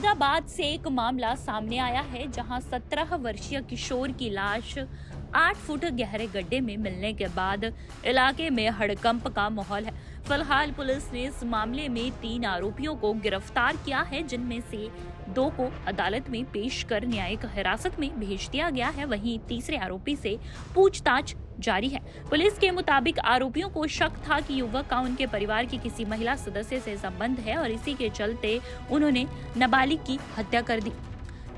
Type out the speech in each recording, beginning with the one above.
फरीदाबाद से एक मामला सामने आया है जहां 17 वर्षीय किशोर की लाश 8 फुट गहरे गड्ढे में मिलने के बाद इलाके में हड़कंप का माहौल है। फिलहाल पुलिस ने इस मामले में 3 आरोपियों को गिरफ्तार किया है, जिनमें से 2 को अदालत में पेश कर न्यायिक हिरासत में भेज दिया गया है। वहीं तीसरे आरोपी से पूछताछ जारी है। पुलिस के मुताबिक आरोपियों को शक था कि युवक का उनके परिवार की किसी महिला सदस्य से संबंध है और इसी के चलते उन्होंने नाबालिग की हत्या कर दी।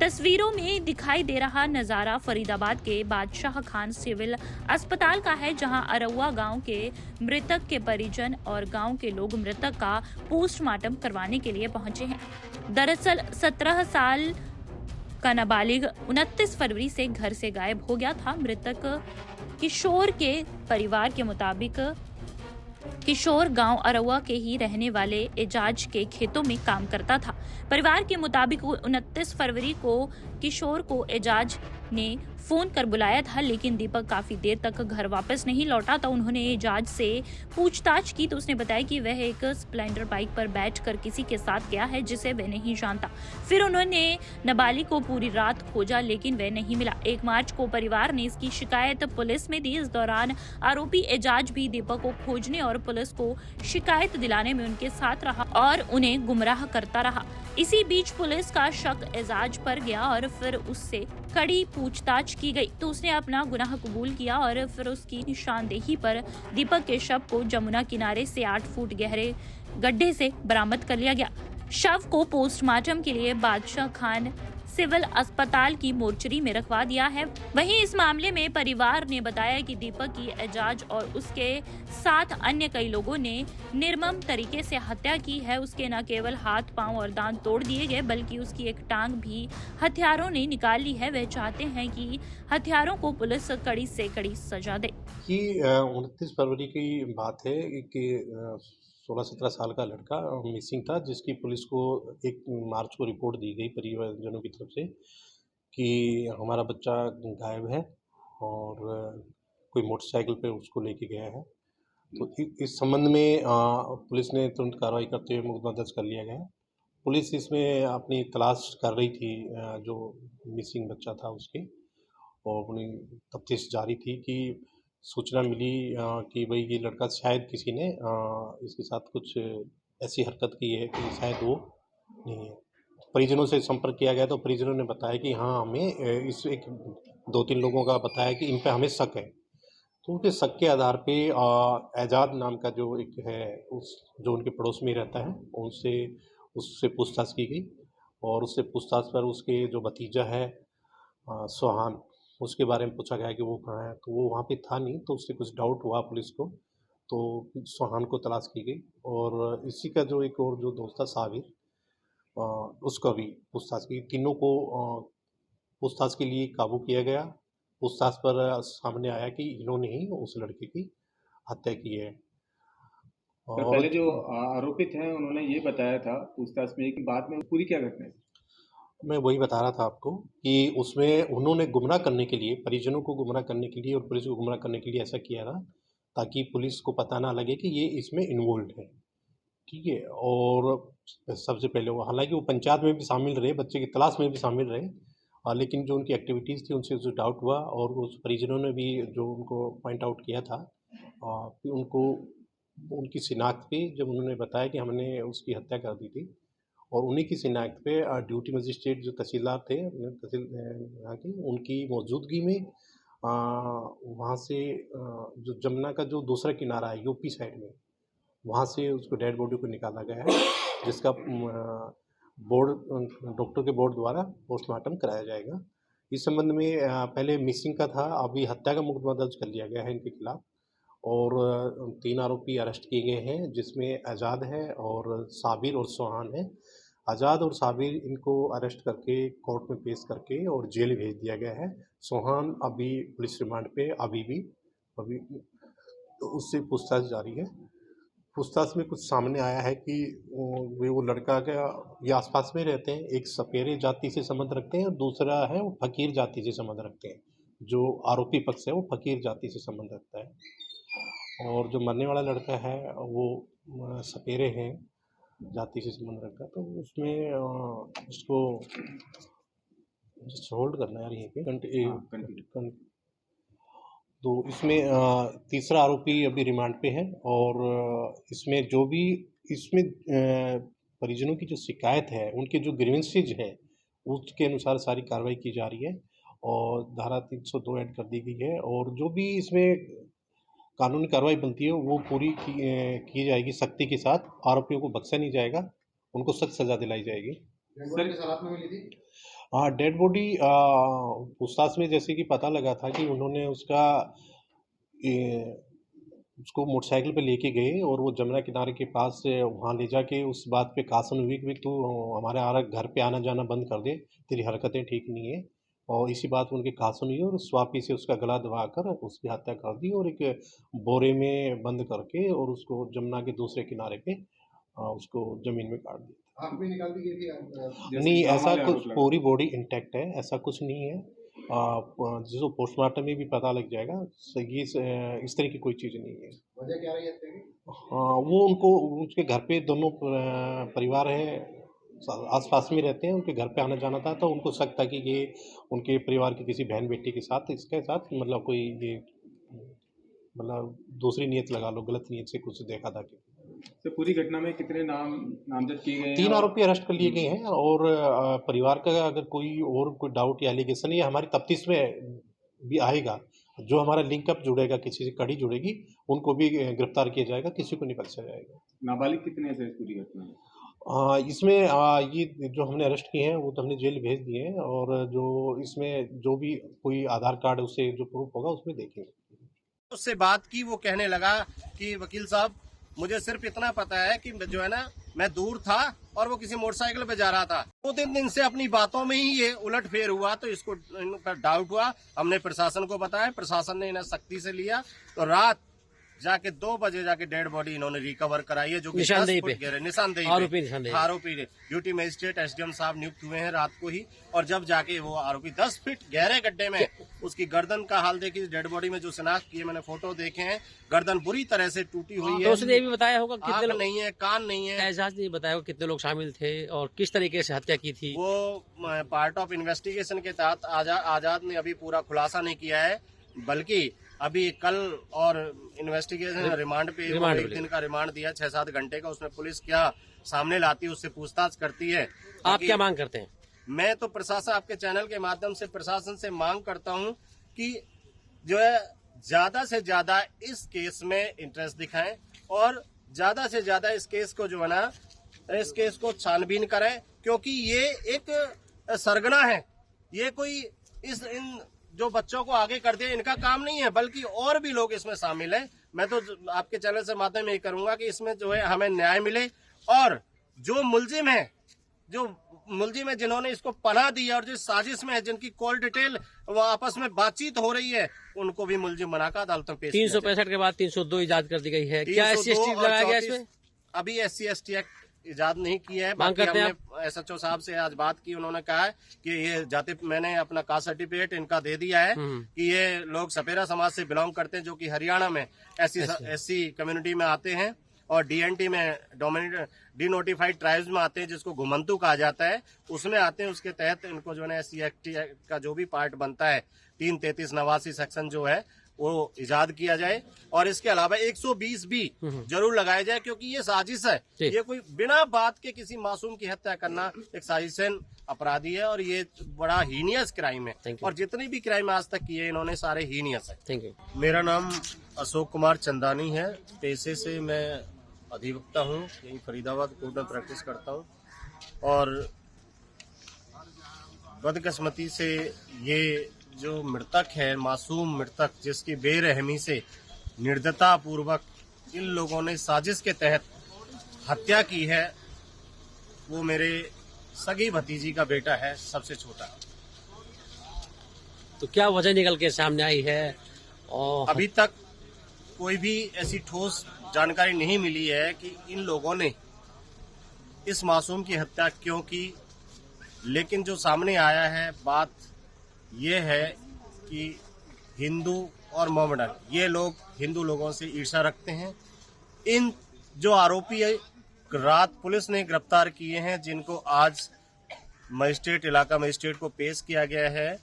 तस्वीरों में दिखाई दे रहा नजारा फरीदाबाद के बादशाह खान सिविल अस्पताल का है, जहां अरौआ गांव के मृतक के परिजन और गांव के लोग मृतक का पोस्टमार्टम करवाने के लिए पहुंचे हैं। दरअसल 17 साल का नाबालिग 29 फरवरी से घर से गायब हो गया था। मृतक किशोर के परिवार के मुताबिक किशोर गांव अरौआ के ही रहने वाले एजाज के खेतों में काम करता था। परिवार के मुताबिक 29 फरवरी को किशोर को एजाज ने फोन कर बुलाया था, लेकिन दीपक काफी देर तक घर वापस नहीं लौटा। तो उन्होंने एजाज से पूछताछ की तो उसने बताया कि वह एक स्प्लेंडर बाइक पर बैठकर किसी के साथ गया है जिसे वह नहीं जानता। फिर उन्होंने नाबालिग को पूरी रात खोजा, लेकिन वह नहीं मिला। 1 मार्च को परिवार ने इसकी शिकायत पुलिस में दी। इस दौरान आरोपी एजाज भी दीपक को खोजने और पुलिस को शिकायत दिलाने में उनके साथ रहा और उन्हें गुमराह करता रहा। इसी बीच पुलिस का शक एजाज पर गया और फिर उससे कड़ी पूछताछ की गई तो उसने अपना गुनाह कबूल किया और फिर उसकी निशानदेही पर दीपक के शव को जमुना किनारे से 8 फुट गहरे गड्ढे से बरामद कर लिया गया। शव को पोस्टमार्टम के लिए बादशाह खान सिविल अस्पताल की मोर्चरी में रखवा दिया है। वहीं इस मामले में परिवार ने बताया कि दीपक की एजाज और उसके साथ अन्य कई लोगों ने निर्मम तरीके से हत्या की है। उसके न केवल हाथ, पांव और दांत तोड़ दिए गए, बल्कि उसकी एक टांग भी हथियारों ने निकाल ली है। वह चाहते हैं कि हत्यारों को पुलिस कड़ी से कड़ी सजा दे। कि 29 फरवरी की बात है कि 16-17 साल का लड़का मिसिंग था, जिसकी पुलिस को 1 मार्च को रिपोर्ट दी गई परिवारजनों की तरफ से कि हमारा बच्चा गायब है और कोई मोटरसाइकिल पे उसको लेके गया है। तो इस संबंध में पुलिस ने तुरंत कार्रवाई करते हुए मुकदमा दर्ज कर लिया गया है। पुलिस इसमें अपनी तलाश कर रही थी जो मिसिंग बच्चा था उसकी, और अपनी तफ्तीश जारी थी कि सूचना मिली कि भाई ये लड़का शायद किसी ने इसके साथ कुछ ऐसी हरकत की है कि शायद वो नहीं है। परिजनों से संपर्क किया गया तो परिजनों ने बताया कि हाँ, हमें इस एक 2-3 लोगों का बताया कि इन पे हमें शक है। तो उनके शक के आधार पे एजाज नाम का जो एक है उस जो उनके पड़ोस में ही रहता है, उनसे उससे पूछताछ की गई और उससे पूछताछ पर उसके जो भतीजा है सोहान, उसके बारे में पूछा गया कि वो कहाँ है, तो वो वहाँ पे था नहीं, तो उससे कुछ डाउट हुआ पुलिस को, तो सोहान को तलाश की गई और इसी का जो एक और जो दोस्त था साबिर, उसका भी पूछताछ की। तीनों को पूछताछ के लिए काबू किया गया। पूछताछ पर सामने आया कि इन्होंने ही उस लड़के की हत्या की है। पर और पहले जो आरोपित हैं उन्होंने ये बताया था पूछताछ में कि बाद में पूरी क्या घटना है? मैं वही बता रहा था आपको कि उसमें उन्होंने गुमराह करने के लिए, परिजनों को गुमराह करने के लिए और पुलिस को गुमराह करने के लिए ऐसा किया था, ताकि पुलिस को पता ना लगे कि ये इसमें इन्वॉल्व्ड है, ठीक है? और सबसे पहले वो, हालाँकि वो पंचायत में भी शामिल रहे, बच्चे की तलाश में भी शामिल रहे, लेकिन जो उनकी एक्टिविटीज़ थी उनसे जो डाउट हुआ और उस परिजनों ने भी जो उनको पॉइंट आउट किया था, कि उनको उनकी शिनाख्त पे जब उन्होंने बताया कि हमने उसकी हत्या कर दी थी, और उन्हीं की शिनाख्त पे ड्यूटी मजिस्ट्रेट जो तहसीलदार थे यहाँ के, उनकी मौजूदगी में वहाँ से जो जमुना का जो दूसरा किनारा है यूपी साइड में, वहाँ से उसको डेड बॉडी को निकाला गया है, जिसका बोर्ड डॉक्टर के बोर्ड द्वारा पोस्टमार्टम कराया जाएगा। इस संबंध में पहले मिसिंग का था, अभी हत्या का मुकदमा दर्ज कर लिया गया है इनके खिलाफ और 3 आरोपी अरेस्ट किए गए हैं, जिसमें आज़ाद है और साबिर और सोहान है। आज़ाद और साबिर इनको अरेस्ट करके कोर्ट में पेश करके और जेल भेज दिया गया है। सोहान अभी पुलिस रिमांड पे अभी तो उससे पूछताछ जारी है। पूछताछ में कुछ सामने आया है कि वो लड़का का ये आसपास में रहते हैं, एक सपेरे जाति से संबंध रखते हैं और दूसरा है वो फ़कीर जाति से संबंध रखते हैं। जो आरोपी पक्ष है वो फ़कीर जाति से संबंध रखता है और जो मरने वाला लड़का है वो सपेरे हैं। जाति से संबंध रखा, तो उसमें इसको जस्ट होल्ड करना है यार यहीं पे कंटिन्यू। तो इसमें तीसरा आरोपी अभी रिमांड पे है और इसमें जो भी इसमें परिजनों की जो शिकायत है, उनके जो ग्रीवेंसेज है, उसके अनुसार सारी कार्रवाई की जा रही है और धारा 302 ऐड कर दी गई है और जो भी इसमें कानूनी कार्रवाई बनती है वो पूरी की जाएगी सख्ती के साथ। आरोपियों को बख्शा नहीं जाएगा, उनको सख्त सजा दिलाई जाएगी। सर किस हालत में मिली थी? हाँ, डेड बॉडी पूछताछ में जैसे कि पता लगा था कि उन्होंने उसको मोटरसाइकिल पे लेके गए और वो जमुना किनारे के पास से वहाँ ले जाके उस बात पे कासन हुई कि तू हमारे घर पे आना जाना बंद कर दे, तेरी हरकतें ठीक नहीं है। और इसी बात में उनके कासन हुई और स्वापी से उसका गला दबाकर उसकी हत्या कर दी और एक बोरे में बंद करके और उसको जमुना के दूसरे किनारे पे उसको ज़मीन में गाड़ दिया। आँख भी निकाल दी गई थी? नहीं, ऐसा कुछ, पूरी बॉडी इंटैक्ट है, ऐसा कुछ नहीं है। जिसको पोस्टमार्टम में भी पता लग जाएगा, ये इस तरह की कोई चीज़ नहीं है। वजह क्या रही है? हाँ, वो उनको उसके घर पे दोनों परिवार है, आस-पास में रहते हैं, उनके घर पे आना जाना था, तो उनको शक था कि ये उनके परिवार की किसी बहन बेटी के साथ, इसके साथ मतलब कोई ये मतलब दूसरी नीयत लगा लो, गलत नीयत से कुछ देखा था कि। तो पूरी घटना में कितने नामजद किए गए हैं? 3 आरोपी अरेस्ट कर लिए गए हैं और परिवार का अगर कोई डाउट या एलिगेशन है, ये हमारी तफ्तीश में भी आएगा। जो हमारा लिंकअप जुड़ेगा, किसी से कड़ी जुड़ेगी, उनको भी गिरफ्तार किया जाएगा, किसी को नहीं बख्शा जाएगा। नाबालिग कितने से इस पूरी घटना में? इसमें ये जो हमने अरेस्ट किए हैं वो तो हमने जेल भेज दिए हैं और जो इसमें जो भी कोई आधार कार्ड उससे जो प्रूफ होगा उसमें देखेंगे। उससे बात की, वो कहने लगा कि वकील साहब मुझे सिर्फ इतना पता है कि जो है ना, मैं दूर था और वो किसी मोटरसाइकिल पे जा रहा था। 2-3 दिन से अपनी बातों में ही ये उलट फेर हुआ, तो इसको इन पर डाउट हुआ। हमने प्रशासन को बताया, प्रशासन ने इन्हें सख्ती से लिया, तो रात जाके 2 बजे जाके डेड बॉडी इन्होंने रिकवर कराई है, जो कि निशानदेही निशानदेही आरोपी ड्यूटी मजिस्ट्रेट एसडीएम साहब नियुक्त हुए हैं रात को ही। और जब जाके वो आरोपी 10 फीट गहरे गड्ढे में, उसकी गर्दन का हाल देखिए, डेड बॉडी में जो शिनाख्त की है, मैंने फोटो देखे हैं, गर्दन बुरी तरह से टूटी हुई है। तो उसने ये भी बताया होगा कितने लोग नहीं है, कान नहीं है, एजाज ने बताया होगा कितने लोग शामिल थे और किस तरीके से हत्या की थी। वो पार्ट ऑफ इन्वेस्टिगेशन के तहत आजाद ने अभी पूरा खुलासा नहीं किया है, बल्कि अभी कल और इन्वेस्टिगेशन रिमांड पे एक दिन का रिमांड दिया, 6-7 घंटे का। उसमें पुलिस क्या सामने लाती है, उससे पूछताछ करती है। आप क्या मांग करते हैं? मैं तो प्रशासन, आपके चैनल के माध्यम से प्रशासन से मांग करता हूं कि जो है ज्यादा से ज्यादा इस केस में इंटरेस्ट दिखाएं और ज्यादा से ज्यादा इस केस को जो है ना, इस केस को छानबीन करें, क्योंकि ये एक सरगना है। ये कोई इन जो बच्चों को आगे कर दिया, इनका काम नहीं है, बल्कि और भी लोग इसमें शामिल हैं। मैं तो आपके चैनल से माध्यम यही करूंगा कि इसमें जो है हमें न्याय मिले और जो मुलजिम है जिन्होंने इसको पनाह दी है और जिस साजिश में है, जिनकी कॉल डिटेल वो आपस में बातचीत हो रही है, उनको भी मुलजिम बनाकर अदालत में पेश 365 के बाद 302 इजाद कर दी गई है। क्या SC/ST लगाया गया इसमें? अभी SC/ST एक्ट इजाद नहीं किया है। मांग करते हैं हमने SHO साहब से आज बात की, उन्होंने कहा है कि ये जाति, मैंने अपना कास्ट सर्टिफिकेट इनका दे दिया है कि ये लोग सपेरा समाज से बिलोंग करते हैं, जो कि हरियाणा में SC कम्युनिटी में आते हैं और DNT में डिनोटिफाइड ट्राइब्स में आते हैं, जिसको घुमंतु कहा जाता है, उसमें आते हैं। उसके तहत इनको जो है SC/ST का जो भी पार्ट बनता है, 333-89 सेक्शन जो है वो इजाद किया जाए और इसके अलावा 120 भी जरूर लगाया जाए, क्योंकि ये साजिश है। ये कोई बिना बात के किसी मासूम की हत्या करना एक साजिशन अपराधी है और ये बड़ा हीनियस क्राइम है। और जितनी भी क्राइम आज तक किए इन्होंने सारे हीनियस है। Thank you. मेरा नाम अशोक कुमार चंदानी है। पेशे से मैं अधिवक्ता हूँ, यही फरीदाबाद कोर्ट में प्रैक्टिस करता हूँ और बदकिस्मती से ये जो मृतक है, मासूम मृतक, जिसकी बेरहमी से निर्दयता पूर्वक इन लोगों ने साजिश के तहत हत्या की है, वो मेरे सगी भतीजी का बेटा है, सबसे छोटा। तो क्या वजह निकल के सामने आई है? और अभी तक कोई भी ऐसी ठोस जानकारी नहीं मिली है कि इन लोगों ने इस मासूम की हत्या क्यों की, लेकिन जो सामने आया है बात ये है कि हिंदू और मोहम्मडन, ये लोग हिंदू लोगों से ईर्ष्या रखते हैं। इन जो आरोपी रात पुलिस ने गिरफ्तार किए हैं, जिनको आज मजिस्ट्रेट, इलाका मजिस्ट्रेट को पेश किया गया है।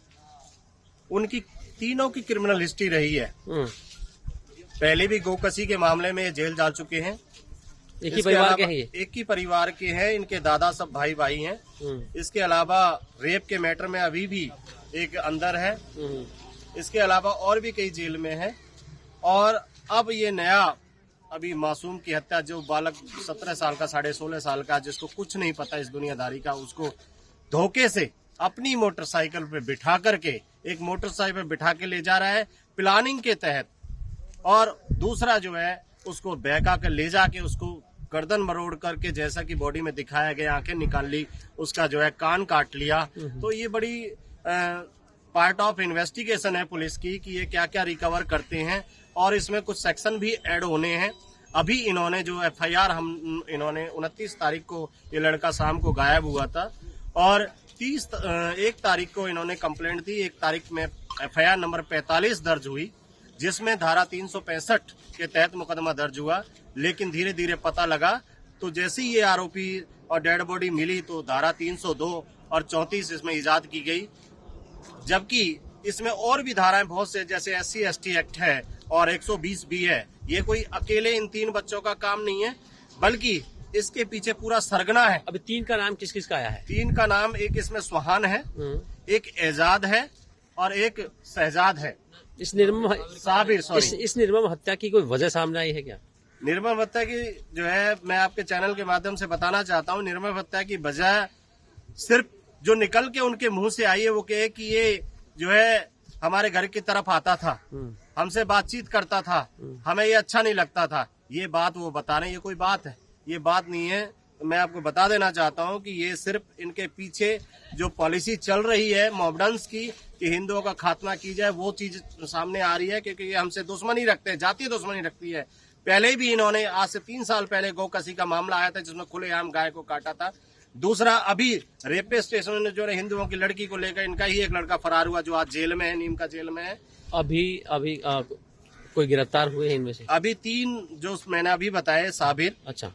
उनकी तीनों की क्रिमिनल हिस्ट्री रही है। पहले भी गोकसी के मामले में ये जेल जा चुके हैं। एक ही परिवार के हैं ये? एक ही परिवार के हैं, इनके दादा सब भाई भाई हैं। इसके अलावा रेप के मैटर में अभी भी एक अंदर है। इसके अलावा और भी कई जेल में है। और अब ये नया अभी मासूम की हत्या, जो बालक 17 साल का, 16.5 साल का, जिसको कुछ नहीं पता इस दुनियादारी का, उसको धोखे से अपनी मोटरसाइकिल पे बिठा करके, एक मोटरसाइकिल पे बिठा के ले जा रहा है प्लानिंग के तहत। और दूसरा जो है उसको बहका कर ले जाके उसको गर्दन मरोड़ करके, जैसा कि बॉडी में दिखाया गया, आंखें निकाल ली, उसका जो है कान काट लिया। तो ये बड़ी पार्ट ऑफ इन्वेस्टिगेशन है पुलिस की कि ये क्या क्या रिकवर करते हैं। और इसमें कुछ सेक्शन भी ऐड होने हैं। अभी इन्होंने जो एफआईआर इन्होंने 29 तारीख को ये लड़का शाम को गायब हुआ था और 1 तारीख को इन्होंने कंप्लेंट दी। 1 तारीख में एफआईआर नंबर 45 दर्ज हुई, जिसमें धारा 365 के तहत मुकदमा दर्ज हुआ। लेकिन धीरे धीरे पता लगा, तो जैसे ही ये आरोपी और डेड बॉडी मिली तो धारा 302 और 34 इसमें इजाद की गई। जबकि इसमें और भी धाराएं बहुत से, जैसे SC/ST एक्ट है और 120 भी है। ये कोई अकेले इन 3 बच्चों का काम नहीं है, बल्कि इसके पीछे पूरा सरगना है। अभी 3 का नाम किस किस का आया है? 3 का नाम, एक इसमें सुहान है, एक एजाद है और एक शहजाद है। इस निर्मम साबिर, सॉरी, इस निर्मम हत्या की कोई वजह सामने आई है क्या? निर्मम हत्या की जो है, मैं आपके चैनल के माध्यम से बताना चाहता हूँ, निर्मम हत्या की वजह सिर्फ जो निकल के उनके मुंह से आई है वो कहे कि ये जो है हमारे घर की तरफ आता था, हमसे बातचीत करता था, हमें ये अच्छा नहीं लगता था। ये बात वो बता रहे हैं, ये कोई बात है? ये बात नहीं है। तो मैं आपको बता देना चाहता हूँ कि ये सिर्फ इनके पीछे जो पॉलिसी चल रही है मॉबडन्स की, कि हिंदुओं का खात्मा की जाए, वो चीज सामने आ रही है। क्योंकि ये हमसे दुश्मनी रखते हैं, जातीय दुश्मनी रखती है। पहले भी इन्होंने, आज से 3 साल पहले गोकसी का मामला आया था, जिसमें खुलेआम गाय को काटा था। दूसरा, अभी रेपे स्टेशन में जो है हिंदुओं की लड़की को लेकर इनका ही एक लड़का फरार हुआ, जो आज जेल में है, नीम का जेल में है। अभी कोई गिरफ्तार हुए हैं इनमें से? अभी 3 जो मैंने अभी बताए, साबिर, अच्छा,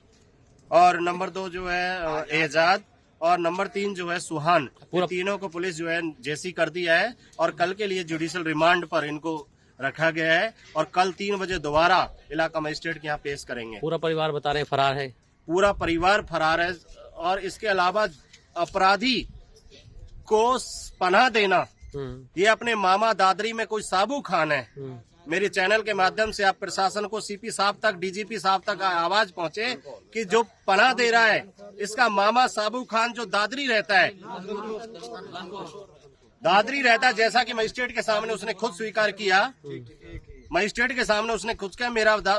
और नंबर 2 जो है एजाद, और नंबर 3 जो है सुहान। पूरा तीनों को पुलिस जो है जेसी कर दिया है और कल के लिए जुडिशियल रिमांड पर इनको रखा गया है। और कल 3 बजे दोबारा इलाका मजिस्ट्रेट के यहाँ पेश करेंगे। पूरा परिवार बता रहे हैं फरार है? पूरा परिवार फरार है। और इसके अलावा अपराधी को पनाह देना, ये अपने मामा दादरी में कोई साबू खान है। मेरे चैनल के माध्यम से आप प्रशासन को, CP साहब तक, DGP साहब तक आवाज पहुंचे कि जो पनाह दे रहा है इसका मामा साबू खान, जो दादरी रहता है, जैसा कि मजिस्ट्रेट के सामने उसने खुद स्वीकार किया। मजिस्ट्रेट के सामने उसने खुद कहा,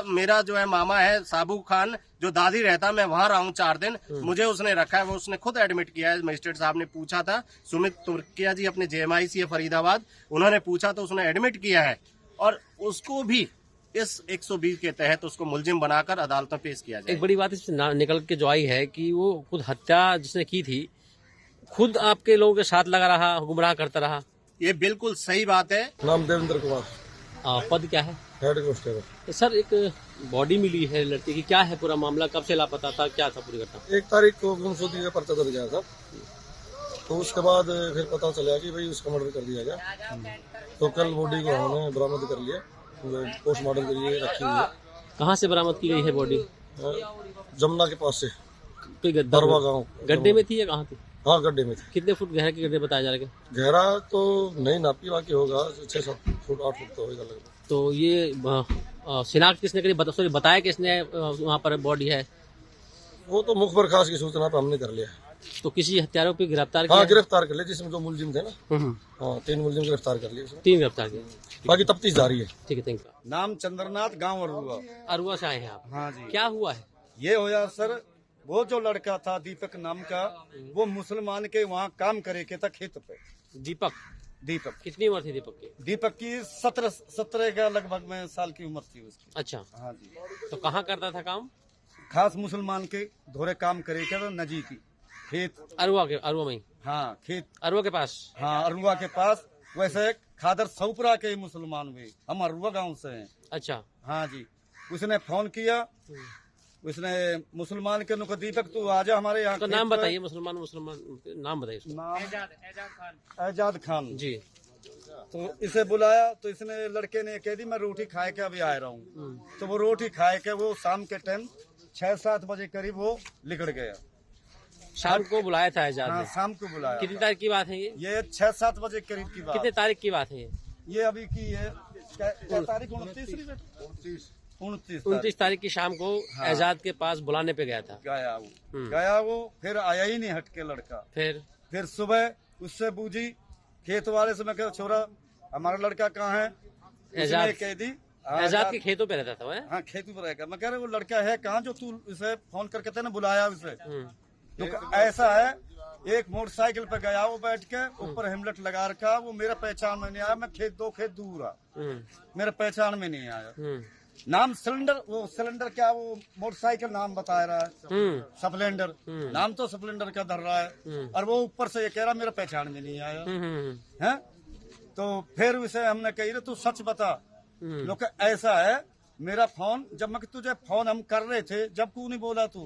मेरा जो है मामा है साबू खान, जो दादी रहता, मैं वहां रहा हूँ 4 दिन, मुझे उसने रखा है। वो उसने खुद एडमिट किया है। मजिस्ट्रेट साहब ने पूछा था, सुमित तुर्किया जी अपने JMIC फरीदाबाद, उन्होंने पूछा तो उसने एडमिट किया है। और उसको भी इस 120 के तहत उसको मुलजिम बनाकर अदालत में पेश किया जाए। एक बड़ी बात इसमें निकल के जो आई है कि वो खुद हत्या जिसने की थी, खुद आपके लोगों के साथ लगा रहा, गुमराह करता रहा। ये बिल्कुल सही बात है। नाम देवेंद्र कुमार, पद क्या है? Head constable. सर, एक बॉडी मिली है लड़की की, क्या है पूरा मामला? कब से लापता था, क्या था पूरी घटना? 1 तारीख को गुमशुदगी का पर्चा दर्ज किया था, तो उसके बाद फिर पता चला कि भाई उसका मर्डर कर दिया गया। तो कल बॉडी को हमने बरामद कर लिया, पोस्टमार्टम के लिए रखी हुई है। कहाँ से बरामद की गई है बॉडी? जमुना के पास से, कोई दरवा गाँव। गड्ढे में थी या कहाँ थी? हाँ, गड्ढे में थी। कितने फुट गहरे के गड्ढे बताया जा रहा है? गहरा तो नहीं नापी, बाकी होगा 6-7 फुट 8 फुट तो होगा लगभग। तो ये शिनाख्त किसने करी, बताया किसने वहाँ पर बॉडी है? वो तो मुखबर खास की सूचना पर हमने कर लिया। तो किसी हत्यारों पे गिरफ्तार किया? हाँ, गिरफ्तार कर लिया, जिसमें जो मुलजिम थे ना। हाँ, 3 मुलजिम गिरफ्तार कर लिए उसमें। 3 गिरफ्तार किए। बाकी तफ्तीश जारी है। ठीक है, थैंक यू। नाम चंद्रनाथ, गांव अरुआ। अरुआ से आए हैं आप? हाँ जी। क्या हुआ है? ये होया सर, वो जो लड़का था दीपक नाम का, वो मुसलमान के वहाँ काम करे के था खेत पे। दीपक कितनी उम्र थी दीपक की? दीपक की 17 का लगभग में साल की उम्र थी उसकी। अच्छा, हाँ जी। तो कहाँ करता था काम? खास मुसलमान के धोरे काम करे के था, नजी की खेत। अरुआ में ही? हाँ, खेत अरुआ के पास। हाँ, अरुआ के पास। वैसे खादर सौपरा के मुसलमान हुए, हम अरुआ गाँव से हैं। अच्छा। हाँ जी। उसने फोन किया उसने मुसलमान के नुका दीपक तू आजा हमारे यहाँ तो खेत नाम पे। बताइए, मुसलमान मुसलमान नाम बताइए उसका। नाम एजाद खान। जी। तो इसे बुलाया तो इसने लड़के ने कह दी मैं रोटी खाए के अभी आ रहा हूँ। तो वो रोटी खाए के वो शाम के टाइम 6-7 बजे करीब वो निकल गया। शाम को बुलाया था एजाज हाँ, ने। शाम को बुलाया। कितनी तारीख की बात है ये? ये 6-7 बजे करीब की बात। कितने तारीख की बात है ये? ये अभी की है क्या तारीख 29 29 तारीख की शाम को एजाज के पास बुलाने पे गया था। गया वो फिर आया ही नहीं हट के लड़का। फिर सुबह उससे पूछी खेत वाले से, मैं कहा छोरा हमारा लड़का कहाँ है? एजाज कह दी एजाज के खेतों पे रहता था वह? हाँ खेती पर रहेगा। मैं कह रहा वो लड़का है कहाँ जो तू इसे फोन करके तेने बुलाया उसे? तो ऐसा है एक मोटरसाइकिल पे गया वो बैठ के ऊपर हेमलेट लगा रखा, वो मेरा पहचान में नहीं आया। मैं 2 खेत दूर आ, मेरा पहचान में नहीं आया। नाम सिलेंडर, वो सिलेंडर क्या वो मोटरसाइकिल नाम बता रहा है स्प्लेंडर, नाम तो स्प्लेंडर का धर रहा है और वो ऊपर से ये कह रहा मेरा पहचान में नहीं आया है। तो फिर उसे हमने कही तू सच बता। लोग ऐसा है मेरा फोन जब मैं तुझे फोन हम कर रहे थे जब तू नहीं बोला तू,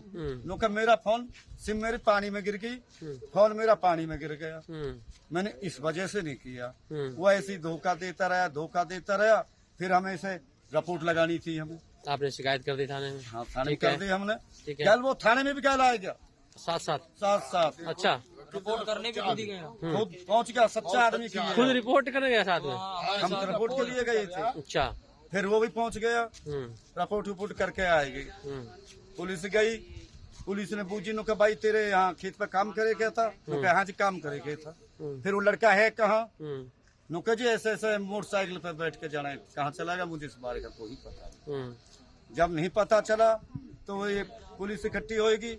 लोग मेरा फोन सिम मेरे पानी में गिर गई, फोन मेरा पानी में गिर गया। मैंने इस वजह से नहीं किया। वो ऐसी धोखा देता रहा। फिर हमें इसे रिपोर्ट लगानी थी हमें। आपने शिकायत कर दी थाने में? हाँ थाने में कर दी हमने। ठीक है। कल वो थाने में भी कल आएगा साथ। अच्छा, रिपोर्ट करने भी खुद ही गए। खुद पहुंच गया, सच्चा आदमी की खुद रिपोर्ट करने गया साथ में? हम तो रिपोर्ट के लिए गए थे। अच्छा। फिर वो भी पहुंच गया, रिपोर्ट करके आएगी। पुलिस गई, पुलिस ने पूछी नो भाई तेरे यहाँ खेत पे काम करे क्या था? हाँ जी काम करे क्या था। फिर वो लड़का है कहाँ? नुका जी ऐसे ऐसे मोटरसाइकिल पे बैठ के जाना है। कहाँ चला गया मुझे इस बारे का कोई पता नहीं। जब नहीं पता चला तो ये पुलिस इकट्ठी होगी।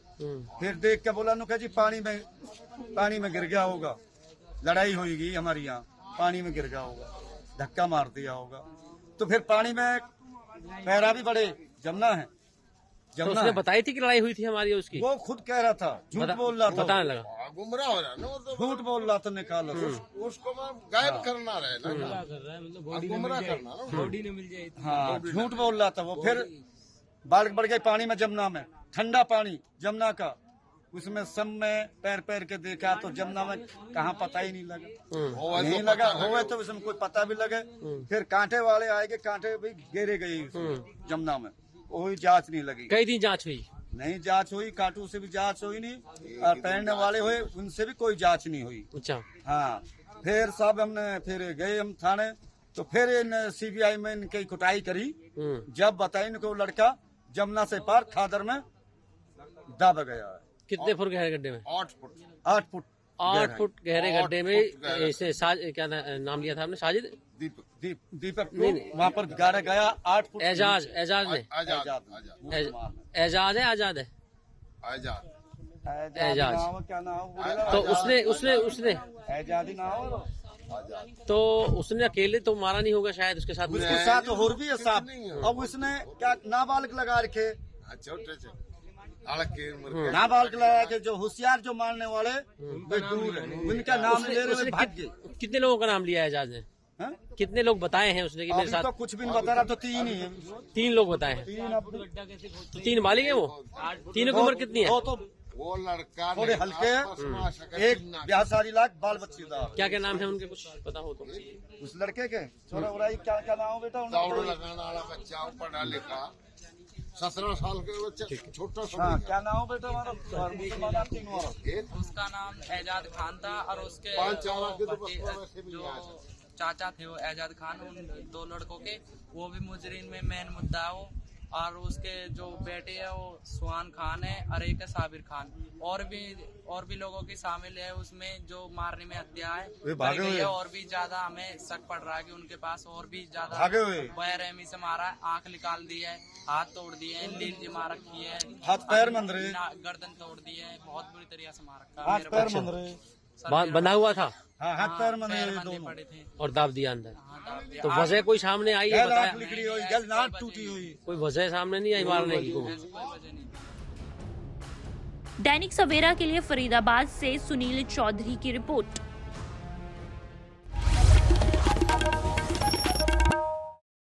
फिर देख के बोला नुका जी पानी में गिर गया होगा, लड़ाई होगी हमारी यहाँ, पानी में गिर गया होगा, धक्का मार दिया होगा। तो फिर पानी में पैरा भी बड़े जमना है। तो उसने बताई थी कि लड़ाई हुई थी हमारी उसकी? वो खुद कह रहा था, झूठ बोल रहा था, बताने लगा, गुमराह हो रहा है ना वो तो। झूठ बोल रहा था, निकाल उसको गायब करना रहे ना, गुमराह करना ना, बॉडी न मिल जाए। हाँ झूठ बोल रहा था वो। फिर बाढ़ बढ़ गई पानी में, जमुना में, ठंडा पानी जमुना का, उसमें सब में पैर के देखा तो जमुना में कहाँ पता ही नहीं लगा। नहीं लगा होवे तो उसमें कोई पता भी लगे। फिर कांटे वाले आएंगे, कांटे भी घेरे गई जमुना में, कोई जांच नहीं लगी। कई दिन जांच हुई नहीं, जांच हुई, कांटू से भी जांच हुई नहीं, और तैरने वाले हुए उनसे भी कोई जांच नहीं हुई। अच्छा। हाँ फिर सब हमने फिर गए हम थाने, तो फिर इन CBI में इनकी कुटाई करी। जब बताई इनको लड़का जमुना से पार खादर में दब गया है। कितने फुट गहरे गड्ढे में? 8 फुट 8 फुट 8 फुट गहरे गड्ढे में। इसे क्या नाम लिया था आपने? साजिद? दीपक को वहाँ पर गाड़ा गया 8 फुट। एजाज ने? आजाद एजाज है, आजाद है? आजाद एजाज। क्या नाम? तो उसने एजादी नाम। तो उसने अकेले तो मारा नहीं होगा शायद, उसके साथ उसके साथ और भी है साहब। अब उसने क्या नाबालिग लगा रखे, छोटे से अड़के नाबालिग लगा के, जो होशियार जो मारने वाले वे दूर है, उनका नाम ले रहे भाग गए। कितने लोगों का नाम लिया एजाज ने? कितने लोग बताए हैं उसने कि मेरे अभी साथ? तो कुछ भी नहीं बता रहा, तो 3 ही है। 3 लोग बताए हैं। 3 बालिग है वो? तीनों की उम्र कितनी है? वो लड़का थोड़े हल्के हैं, एक ब्याह सारी लाख बाल बच्चेदार। क्या क्या नाम है उनके, कुछ पता हो तो? उस लड़के के छोरा उराई क्या क्या नाम बेटा? दौड़ लगाने वाला बच्चा, पढ़ा लिखा, 17 साल के बच्चे, छोटा सा। हाँ क्या नाम बेटा हमारा? उसका नाम एजाद खान था और उसके 5-4 के तो वैसे भी जो यहाँ से। चाचा थे वो एजाद खान, उन 2 लड़कों के, वो भी मुजरिम में मेन मुद्दा है वो। और उसके जो बेटे है वो सुहान खान है और एक है साबिर खान। और भी लोगों की शामिल है उसमें, जो मारने में हत्या है करी गई है। और भी ज्यादा हमें शक पड़ रहा है कि उनके पास और भी ज्यादा बेरहमी से मारा है। आंख निकाल दी है, हाथ तोड़ दिए हैं, लील मार रखी है, हाथ पैर मंदरे, गर्दन तोड़ दी है, बहुत बुरी तरीके से मार रखा है। हाथ पैर मंदरे बंधा हुआ था? हाँ हाथ पैर मंदरे बंधे पड़े थे और दाब दिया अंदर। हाँ, दाब दिया। तो वजह कोई सामने आई है? बताया निकली हुई, गल नाक टूटी हुई, कोई वजह सामने नहीं आई मारने की? ऐसी कोई वजह नहीं। दैनिक सवेरा के लिए फरीदाबाद से सुनील चौधरी की रिपोर्ट।